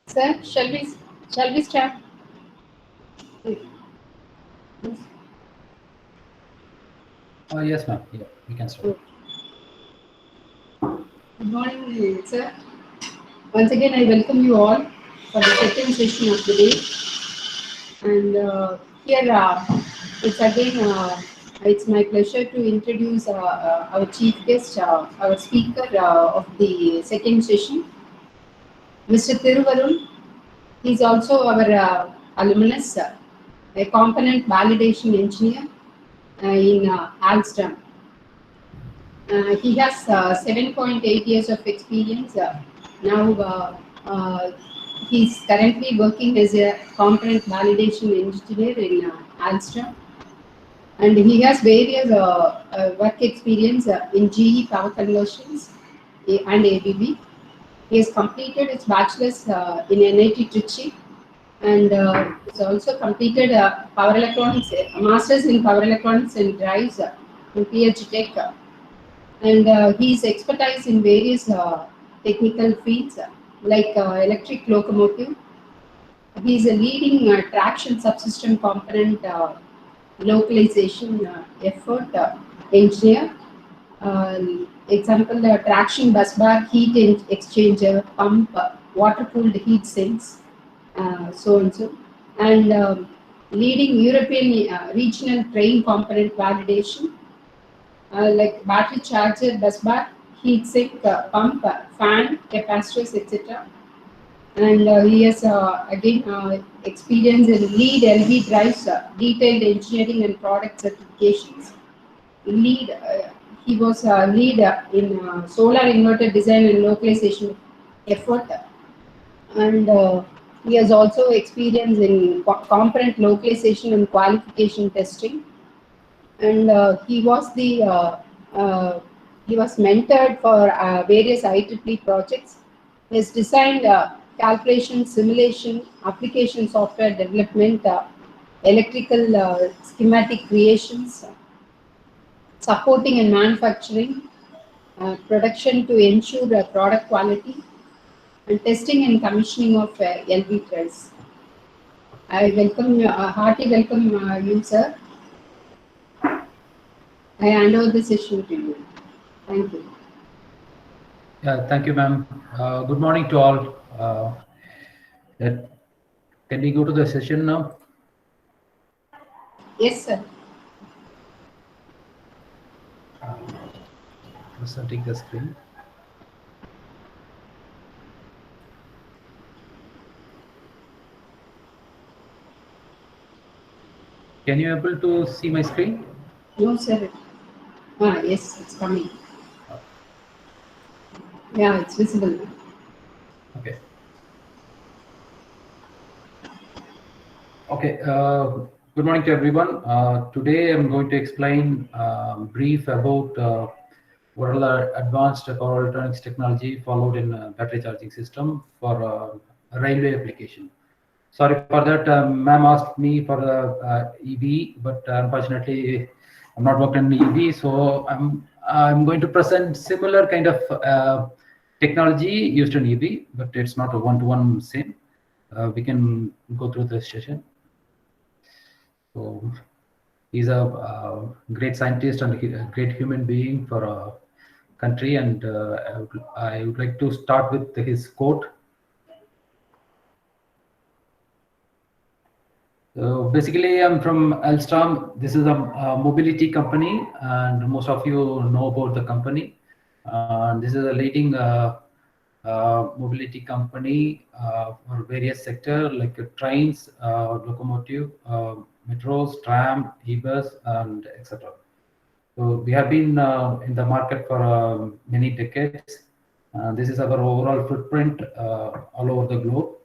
Sir, shall we start? Yes, ma'am. Yeah, we can start. Good morning, sir. Once again, I welcome you all for the second session of the day. And here, it's my pleasure to introduce our chief guest, our speaker of the second session, Mr. Thiruvarun. He is also our alumnus, a component validation engineer in Alstom. He has 7.8 years of experience. Now, he's currently working as a component validation engineer in Alstom, and he has various work experience in GE Power Conversions and ABB. He has completed his bachelor's in NIT Trichy, and he's also completed power electronics, master's in power electronics and drives in PH Tech. And he's expertise in various technical fields like electric locomotive. He's a leading traction subsystem component localization effort engineer. Uh, Example: traction bus bar, heat exchanger, pump, water cooled heat sinks, so and so, and leading European regional train component validation like battery charger, bus bar, heat sink, pump, fan, capacitors, etc. And he has again experience in lead LV drives, detailed engineering and product certifications. Lead, he was lead in solar inverter design and localization effort, and he has also experience in component localization and qualification testing, and uh, he was mentored for various IEEE projects. He has designed calculation, simulation, application software development, electrical schematic creations, supporting and manufacturing, production to ensure product quality, and testing and commissioning of LV threads. I welcome you, hearty welcome you, sir. I hand over the session to you. Thank you. Yeah, thank you, ma'am. Good morning to all. Can we go to the session now? Yes, sir. Presenting the screen. Can you able to see my screen? No, sir. Yes, it's coming. Yeah, it's visible. Okay. Okay. Good morning to everyone. Today I'm going to explain brief about what are the advanced power electronics technology followed in battery charging system for railway application. Sorry for that. Ma'am asked me for the EV, but unfortunately, I'm not working in EV, so I'm going to present similar kind of technology used in EV, but it's not a one-to-one same. We can go through this session. So he's a great scientist and a great human being for a country, and I would like to start with his quote. So basically, I'm from Alstom. This is a mobility company, and most of you know about the company. This is a leading mobility company for various sectors like trains, locomotive, metros, tram, e-bus, and etc. So we have been in the market for many decades. This is our overall footprint all over the globe.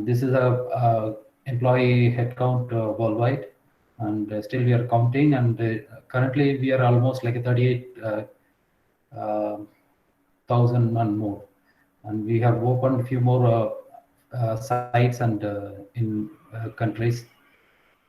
This is a employee headcount worldwide, and still we are counting. And currently we are almost like a 38,000 and more. And we have opened a few more sites and in countries.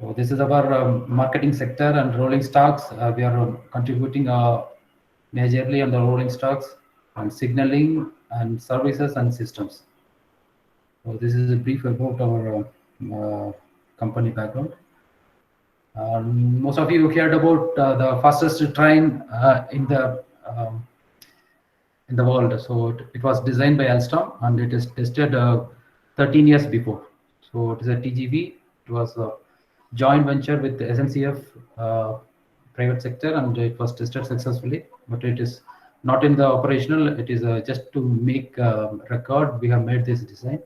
So this is our marketing sector and rolling stocks. We are contributing majorly on the rolling stocks and signaling and services and systems. So this is a brief about our company background. Most of you heard about the fastest train in the world. So it was designed by Alstom and it is tested 13 years before. So it is a TGV. It was a joint venture with the SNCF private sector and it was tested successfully. But it is not in the operational. It is just to make record. We have made this design.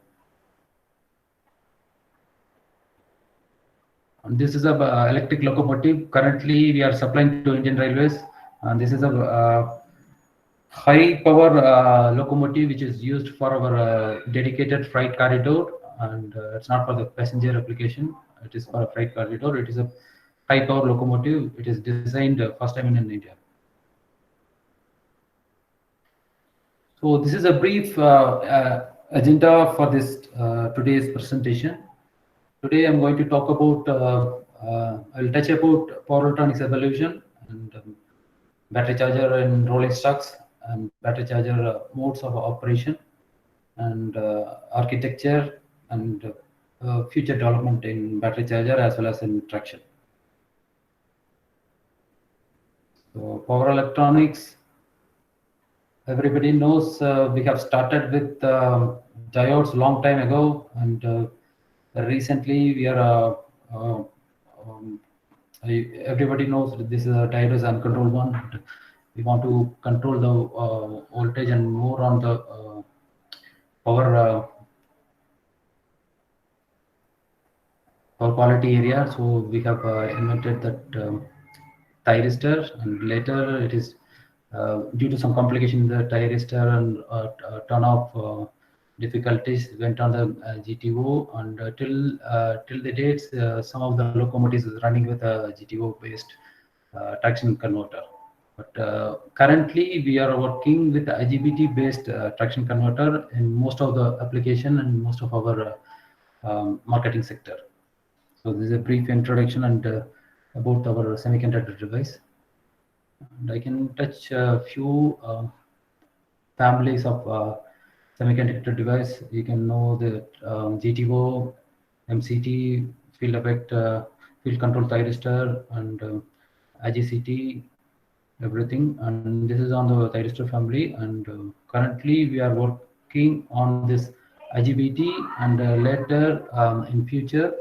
And this is a electric locomotive. Currently, we are supplying to Indian Railways. And this is a high power locomotive which is used for our dedicated freight corridor, and it's not for the passenger application. It is for a freight corridor. It is a high power locomotive. It is designed first time in India. So this is a brief agenda for this today's presentation. Today I'm going to talk about I'll touch about power electronics evolution and battery charger and rolling stocks and battery charger modes of operation and architecture and future development in battery charger as well as in traction. So power electronics, everybody knows we have started with diodes long time ago, and recently we are everybody knows that this is a diode is uncontrolled one. We want to control the voltage and more on the power quality area. So we have invented that thyristor, and later it is due to some complication in the thyristor and turn off difficulties went on the GTO, and till the dates some of the locomotives is running with a GTO based traction converter. But currently we are working with the IGBT based traction converter in most of the application and most of our marketing sector. So this is a brief introduction and about our semiconductor device. And I can touch a few families of semiconductor device. You can know the GTO, MCT, field effect, field control thyristor, and IGCT, everything. And this is on the thyristor family. And currently we are working on this IGBT, and later in future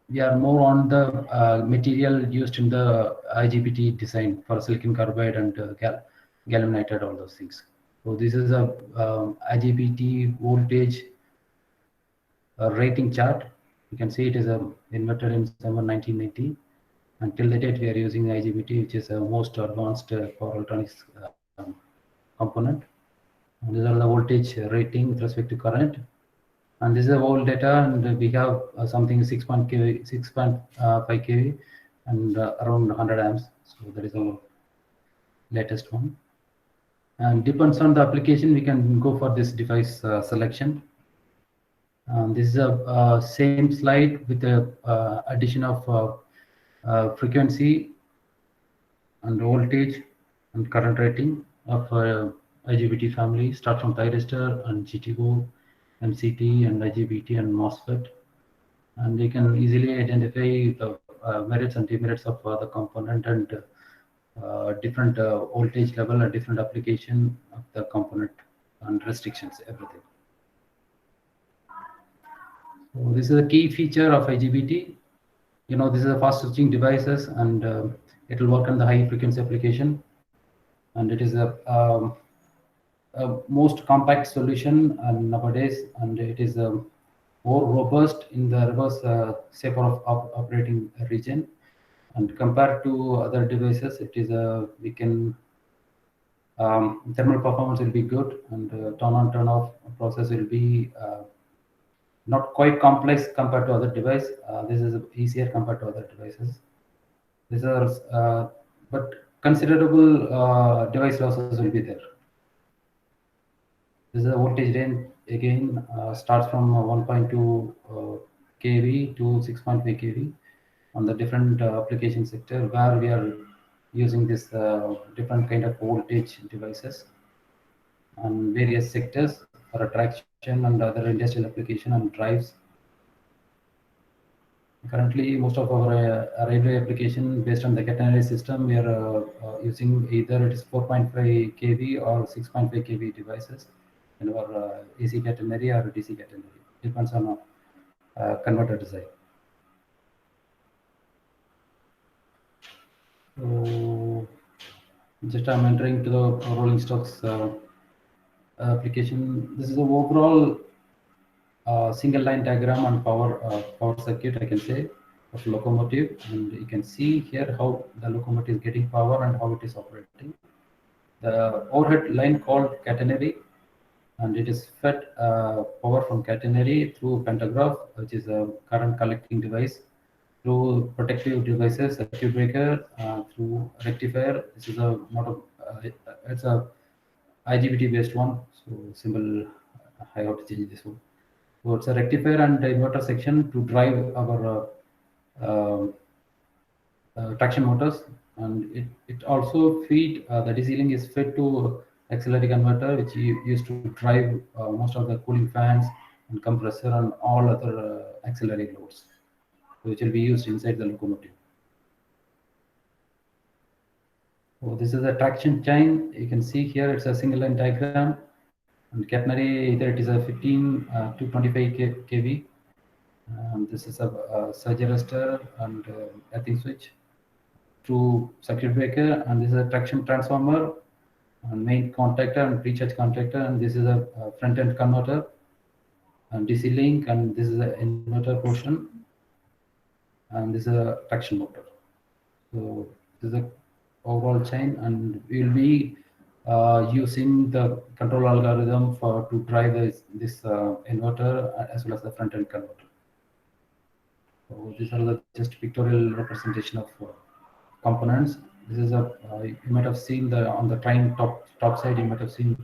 we are more on the material used in the IGBT design for silicon carbide and gallium nitride, all those things. So this is a IGBT voltage rating chart. You can see it is invented in December 1990. Until the date, we are using IGBT, which is a most advanced power electronics component. And these are the voltage rating with respect to current. And this is the whole data, and we have something 6.5 kV and around 100 amps. So that is our latest one. And depends on the application, we can go for this device selection. This is a same slide with the addition of frequency and voltage and current rating of IGBT family. Start from thyristor and GTO, MCT and IGBT and MOSFET, and you can easily identify the merits and demerits of the component and different voltage level and different application of the component and restrictions, everything. So this is a key feature of IGBT. You know, this is a fast switching devices, and it will work on the high frequency application, and it is a most compact solution nowadays, and it is more robust in the reverse safer of operating region. And compared to other devices, it is we can thermal performance will be good, and turn on turn off process will be not quite complex compared to other device. This is easier compared to other devices. These are but considerable device losses will be there. This is a voltage range again, starts from 1.2 kV to 6.5 kV on the different application sector where we are using this different kind of voltage devices on various sectors. for traction and other industrial application and drives. Currently, most of our railway application based on the catenary system, we are using either it is 4.5 kV or 6.5 kV devices in our AC catenary or DC catenary. Depends on converter design. So, just I'm entering to the rolling stocks application. This is the overall single line diagram and power circuit, I can say, of locomotive, and you can see here how the locomotive is getting power and how it is operating. The overhead line called catenary, and it is fed power from catenary through pantograph, which is a current collecting device, through protective devices, circuit breaker, through rectifier. This is a not a it's a IGBT based one, so symbol I have to change this one. So it's a rectifier and inverter section to drive our traction motors, and it also feed the DC link is fed to auxiliary converter, which you used to drive most of the cooling fans and compressor and all other auxiliary loads, which will be used inside the locomotive. So this is a traction chain. You can see here it's a single line diagram, and catenary either it is a 15 to 25 kV. This is a surge arrestor and earthing switch through circuit breaker, and this is a traction transformer and main contactor and pre-charge contactor, and this is a front end converter and DC link, and this is the inverter portion, and this is a traction motor. So this is a overall chain, and we will be using the control algorithm to drive this inverter as well as the front end converter. So these are the just pictorial representation of components. This is a you might have seen on the train top side, you might have seen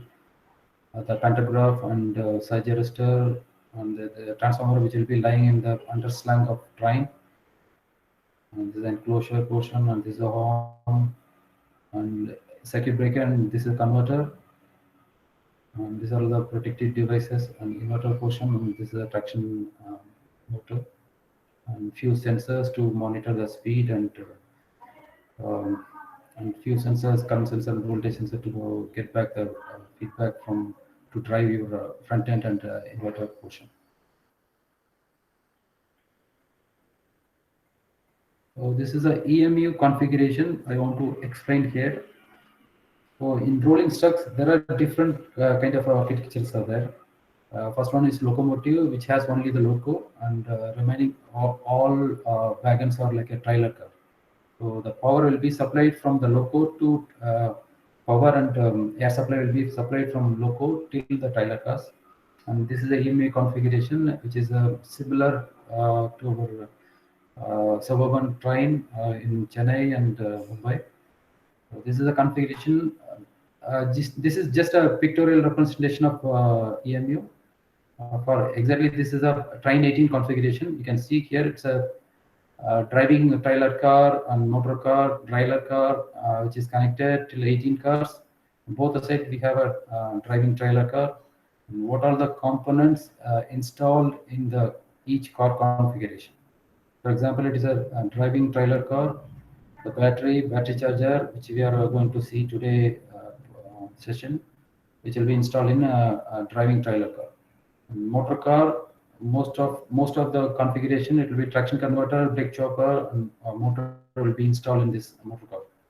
the pantograph and surge arrestor and the transformer, which will be lying in the underslang of train. And this is enclosure portion, and this is a horn and circuit breaker, and this is a converter. And these are the protective devices and inverter portion, and this is a traction motor, and few sensors to monitor the speed, and few sensors, current sensor and voltage sensor to get back the feedback to drive your front end and inverter portion. So this is a EMU configuration I want to explain here. So in rolling stocks, there are different kind of architectures are there. First one is locomotive, which has only the loco, and remaining all wagons are like a trailer car. So the power will be supplied from the loco to power, and air supply will be supplied from loco till the trailer cars. And this is the EMU configuration, which is similar to our suburban train in Chennai and Mumbai. So this is a configuration. This is just a pictorial representation of EMU. For exactly, this is a train 18 configuration. You can see here it's a driving trailer car and motor car, trailer car, which is connected till 18 cars. On both the sides we have a driving trailer car. And what are the components installed in each car configuration? For example, it is a driving trailer car, the battery charger, which we are going to see today session, which will be installed in a driving trailer car. And motor car, most of the configuration, it will be traction converter, brake chopper, and motor will be installed in this motor car.